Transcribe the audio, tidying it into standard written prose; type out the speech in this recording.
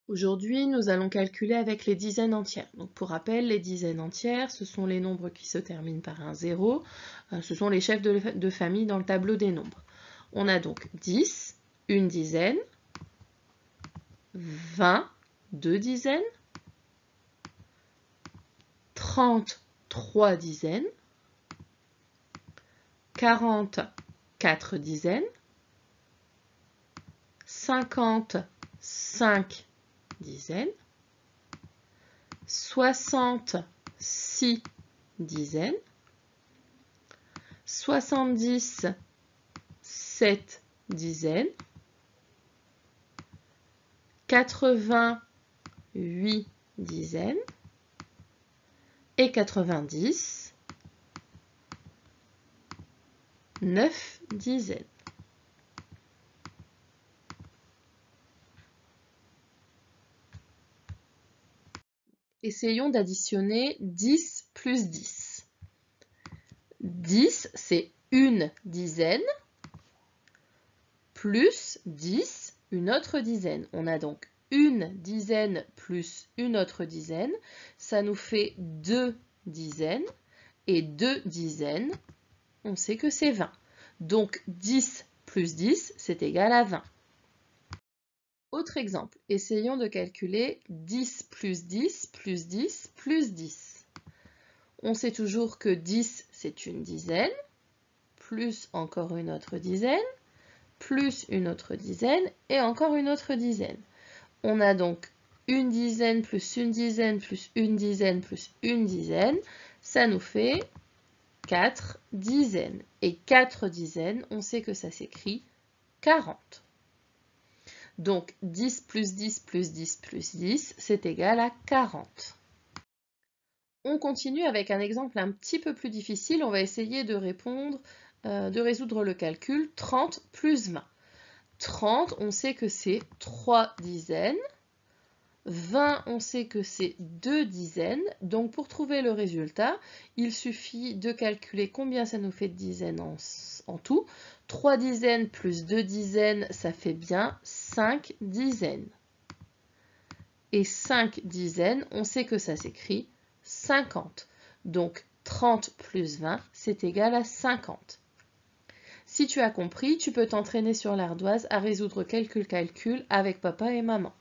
Aujourd'hui, nous allons calculer avec les dizaines entières. Donc, pour rappel, les dizaines entières, ce sont les nombres qui se terminent par un 0. Ce sont les chefs de famille dans le tableau des nombres. On a donc 10, une dizaine, 20, deux dizaines, 30, trois dizaines, 40, quatre dizaines, 50, 5 dizaines, 60, 6 dizaines, 70, 7 dizaines, 80, 8 dizaines et 90, 9 dizaines. Essayons d'additionner 10 plus 10. 10, c'est une dizaine, plus 10, une autre dizaine. On a donc une dizaine plus une autre dizaine, ça nous fait 2 dizaines, et 2 dizaines, on sait que c'est 20. Donc 10 plus 10, c'est égal à 20. Autre exemple, essayons de calculer 10 plus 10 plus 10 plus 10. On sait toujours que 10, c'est une dizaine, plus encore une autre dizaine, plus une autre dizaine, et encore une autre dizaine. On a donc une dizaine plus une dizaine plus une dizaine plus une dizaine, ça nous fait 4 dizaines. Et 4 dizaines, on sait que ça s'écrit 40. Donc 10 plus 10 plus 10 plus 10, c'est égal à 40. On continue avec un exemple un petit peu plus difficile. On va essayer de résoudre le calcul 30 plus 20. 30, on sait que c'est 3 dizaines. 20, on sait que c'est 2 dizaines. Donc pour trouver le résultat, il suffit de calculer combien ça nous fait de dizaines en tout. 3 dizaines plus 2 dizaines, ça fait bien 5 dizaines. Et 5 dizaines, on sait que ça s'écrit 50. Donc 30 plus 20, c'est égal à 50. Si tu as compris, tu peux t'entraîner sur l'ardoise à résoudre quelques calculs avec papa et maman.